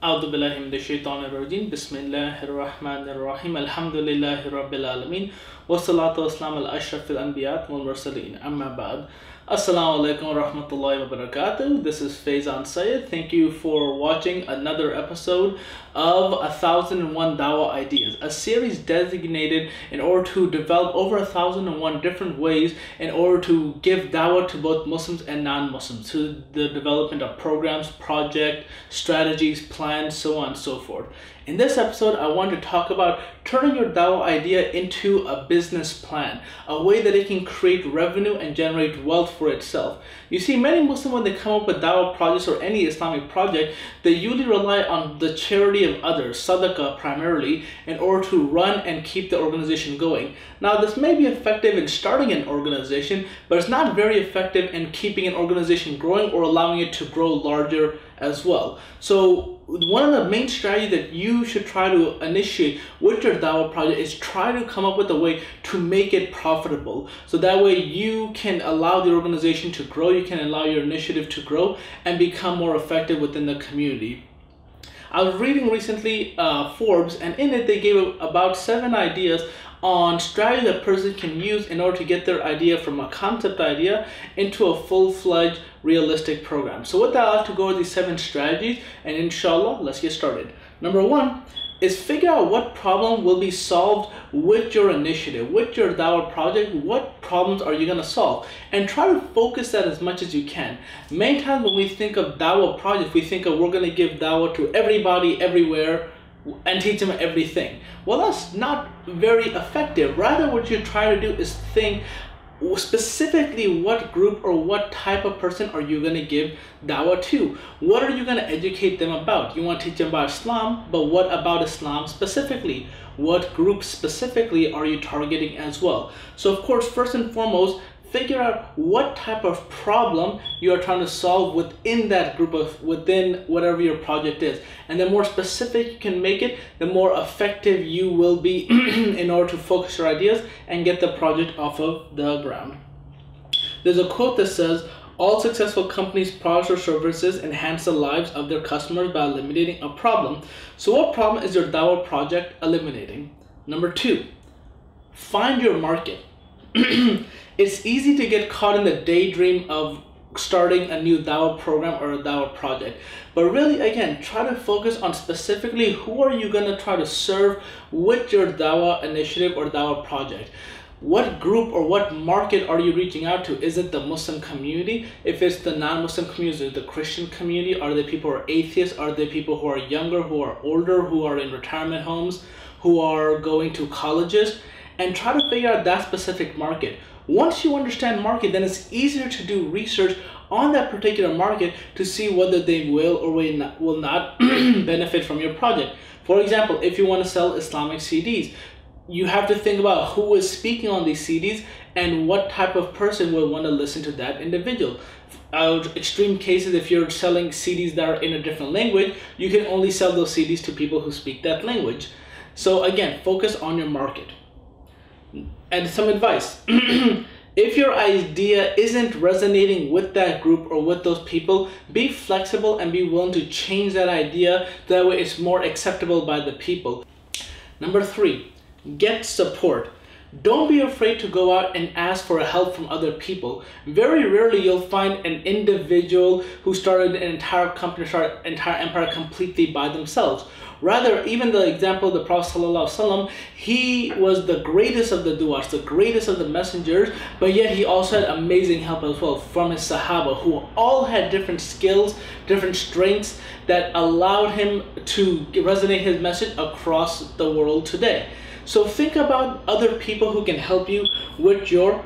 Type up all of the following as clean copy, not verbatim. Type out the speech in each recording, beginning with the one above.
أعوذ بالله من الشيطان الرجيم بسم الله الرحمن الرحيم الحمد لله رب العالمين والصلاة والسلام على أشرف الأنبياء والمرسلين أما بعد. Assalamu alaikum wa rahmatullahi wa barakatuh. This is Faizan Syed. Thank you for watching another episode of 1001 Dawah Ideas, a series designated in order to develop over 1001 different ways in order to give Dawah to both Muslims and non-Muslims, to the development of programs, projects, strategies, plans, so on and so forth. In this episode, I want to talk about turning your Dawah idea into a business plan, a way that it can create revenue and generate wealth for itself. You see, many Muslims, when they come up with Dawah projects or any Islamic project, they usually rely on the charity of others, sadaqah primarily, in order to run and keep the organization going. Now, this may be effective in starting an organization, but it's not very effective in keeping an organization growing or allowing it to grow larger as well. So one of the main strategies that you should try to initiate with your Dawah project is try to come up with a way to make it profitable. So that way you can allow the organization to grow, you can allow your initiative to grow and become more effective within the community. I was reading recently Forbes, and in it they gave about 7 ideas on strategy that person can use in order to get their idea from a concept idea into a full-fledged realistic program. So with that, I'll have to go over these 7 strategies, and inshallah, let's get started. Number 1 is figure out what problem will be solved with your initiative, with your Dawah project. What problems are you going to solve? And try to focus that as much as you can. Many times when we think of Dawah project, we think of we're going to give Dawah to everybody, everywhere, and teach them everything. Well, that's not very effective. Rather, what you try to do is think specifically what group or what type of person are you going to give Dawah to? What are you going to educate them about? You want to teach them about Islam, but what about Islam specifically? What group specifically are you targeting as well? So of course, first and foremost, figure out what type of problem you are trying to solve within that group of, within whatever your project is. And the more specific you can make it, the more effective you will be in order to focus your ideas and get the project off of the ground. There's a quote that says, all successful companies, products, or services enhance the lives of their customers by eliminating a problem. So what problem is your Dawah project eliminating? Number 2, find your market. It's easy to get caught in the daydream of starting a new Dawah program or a Dawah project. But really, again, try to focus on specifically who are you going to try to serve with your Dawah initiative or Dawah project. What group or what market are you reaching out to? Is it the Muslim community? If it's the non-Muslim community, is it the Christian community? Are there people who are atheists? Are there people who are younger, who are older, who are in retirement homes, who are going to colleges? And try to figure out that specific market. Once you understand market, then it's easier to do research on that particular market to see whether they will or will not benefit from your project. For example, if you want to sell Islamic CDs, you have to think about who is speaking on these CDs and what type of person will want to listen to that individual. Extreme cases, if you're selling CDs that are in a different language, you can only sell those CDs to people who speak that language. So again, focus on your market. And some advice, if your idea isn't resonating with that group or with those people, be flexible and be willing to change that idea. That way it's more acceptable by the people. Number 3, get support. Don't be afraid to go out and ask for help from other people. Very rarely you'll find an individual who started an entire company, started an entire empire completely by themselves. Rather, even the example of the Prophet ﷺ, he was the greatest of the du'as, the greatest of the messengers, but yet he also had amazing help as well from his Sahaba, who all had different skills, different strengths that allowed him to resonate his message across the world today. So think about other people who can help you with your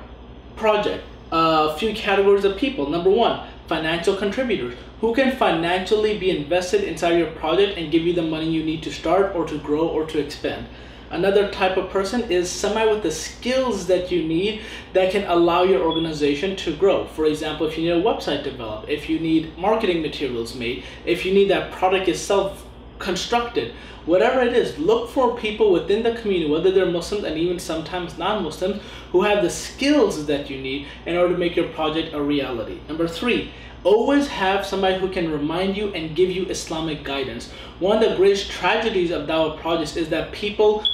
project. A few categories of people. Number 1, financial contributors who can financially be invested inside your project and give you the money you need to start or to grow or to expand. Another type of person is somebody with the skills that you need that can allow your organization to grow. For example, if you need a website developed, if you need marketing materials made, if you need that product itself constructed, whatever it is, look for people within the community, whether they're Muslims and even sometimes non-Muslims, who have the skills that you need in order to make your project a reality. Number 3, Always have somebody who can remind you and give you Islamic guidance. One of the greatest tragedies of Dawah projects is that people,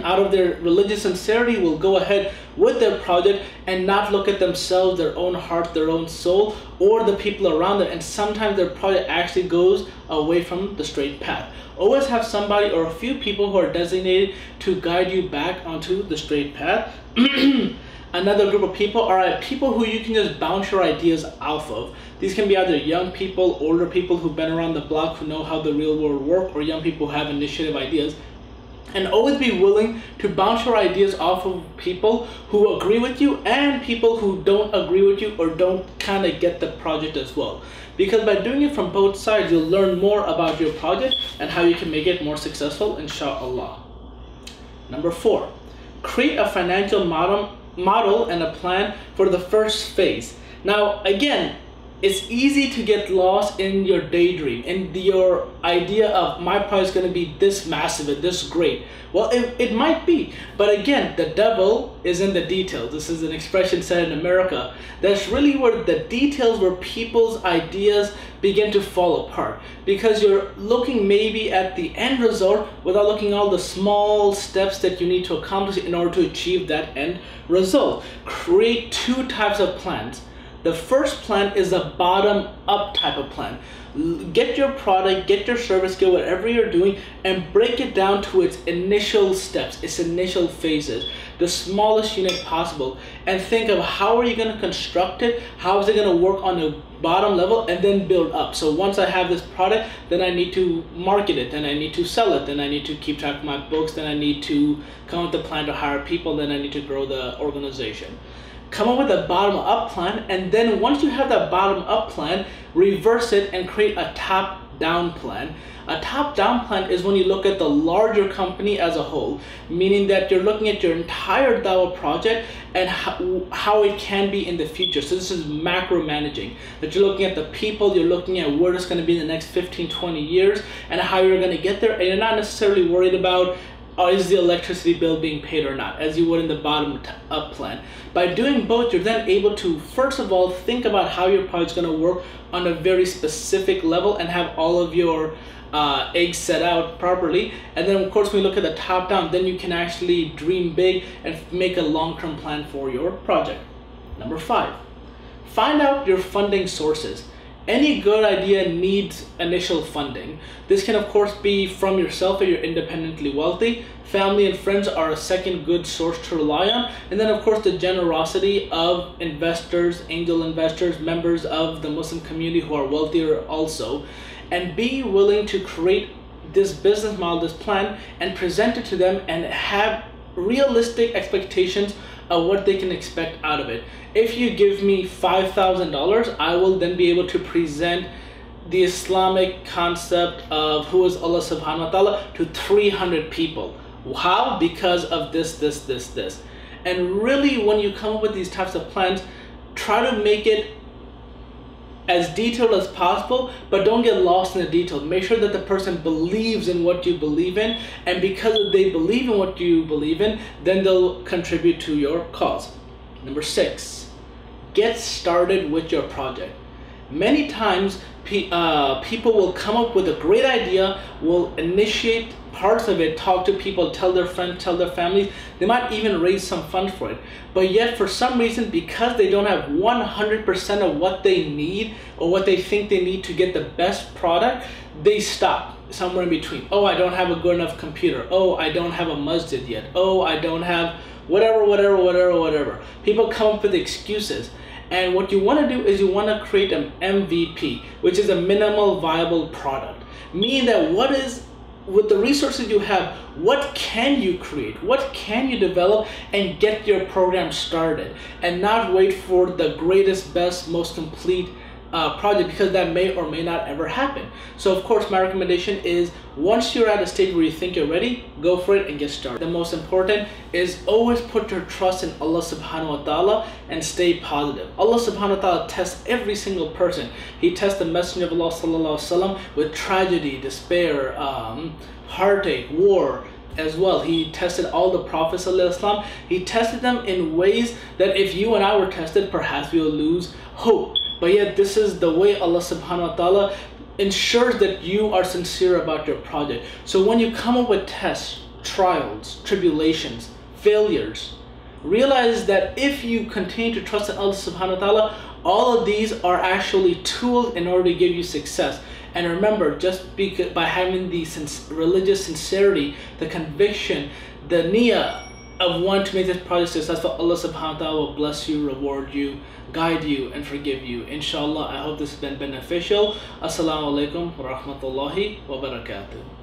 out of their religious sincerity, will go ahead with their project and not look at themselves, their own heart, their own soul, or the people around them. And sometimes their project actually goes away from the straight path. Always have somebody or a few people who are designated to guide you back onto the straight path. Another group of people are people who you can just bounce your ideas off of. These can be either young people, older people who've been around the block, who know how the real world works, or young people who have initiative ideas. And always be willing to bounce your ideas off of people who agree with you and people who don't agree with you or don't kind of get the project as well. Because by doing it from both sides, you'll learn more about your project and how you can make it more successful, inshallah. Number 4, create a financial model and a plan for the first phase. Now, again, it's easy to get lost in your daydream, in your idea of my project is going to be this massive and this great. Well, it might be, but again, the devil is in the details. This is an expression said in America. That's really where the details, where people's ideas begin to fall apart, because you're looking maybe at the end result without looking at all the small steps that you need to accomplish in order to achieve that end result. Create 2 types of plans. The first plan is a bottom-up type of plan. Get your product, get your service, get whatever you're doing, and break it down to its initial steps, its initial phases, the smallest unit possible, and think of how are you going to construct it, how is it going to work on the bottom level, and then build up. So once I have this product, then I need to market it, then I need to sell it, then I need to keep track of my books, then I need to come up with a plan to hire people, then I need to grow the organization. Come up with a bottom-up plan, and then once you have that bottom-up plan, reverse it and create a top-down plan. A top-down plan is when you look at the larger company as a whole, meaning that you're looking at your entire Dawah project and how it can be in the future. So this is macro managing, that you're looking at the people, you're looking at where it's going to be in the next 15-20 years and how you're going to get there, and you're not necessarily worried about is the electricity bill being paid or not, as you would in the bottom-up plan. By doing both, you're then able to, first of all, think about how your project's going to work on a very specific level and have all of your eggs set out properly. And then, of course, when you look at the top-down, then you can actually dream big and make a long-term plan for your project. Number 5, find out your funding sources. Any good idea needs initial funding. This can of course be from yourself if you're independently wealthy. Family and friends are a second good source to rely on. And then of course the generosity of investors, angel investors, members of the Muslim community who are wealthier also. And be willing to create this business model, this plan, and present it to them and have realistic expectations of what they can expect out of it. If you give me $5,000, I will then be able to present the Islamic concept of who is Allah subhanahu wa ta'ala to 300 people. How? Because of this. And really, when you come up with these types of plans, try to make it as detailed as possible, but don't get lost in the details. Make sure that the person believes in what you believe in, and because they believe in what you believe in, then they'll contribute to your cause. Number 6, get started with your project. Many times people will come up with a great idea, will initiate parts of it, talk to people, tell their friends, tell their families. They might even raise some funds for it. But yet for some reason, because they don't have 100% of what they need or what they think they need to get the best product, they stop somewhere in between. Oh, I don't have a good enough computer. Oh, I don't have a masjid yet. Oh, I don't have whatever. People come up with excuses. And what you want to do is you want to create an MVP, which is a minimal viable product. Meaning that with the resources you have, what can you create? What can you develop and get your program started? And not wait for the greatest, best, most complete project, because that may or may not ever happen. So of course, my recommendation is once you're at a stage where you think you're ready, go for it and get started. The most important is always put your trust in Allah subhanahu wa ta'ala and stay positive. Allah subhanahu wa ta'ala tests every single person. He tests the Messenger of Allah sallallahu alaihi wasallam with tragedy, despair, heartache, war as well. He tested all the prophets sallallahu alaihi wasallam. He tested them in ways that if you and I were tested, perhaps we will lose hope. but yet this is the way Allah subhanahu wa ta'ala ensures that you are sincere about your project. So when you come up with tests, trials, tribulations, failures, realize that if you continue to trust in Allah subhanahu wa ta'ala, all of these are actually tools in order to give you success. And remember, just by having the religious sincerity, the conviction, the niyyah of wanting to make this project successful, Allah subhanahu wa ta'ala will bless you, reward you, guide you, and forgive you. Inshallah, I hope this has been beneficial. Assalamu alaikum wa rahmatullahi wa barakatuh.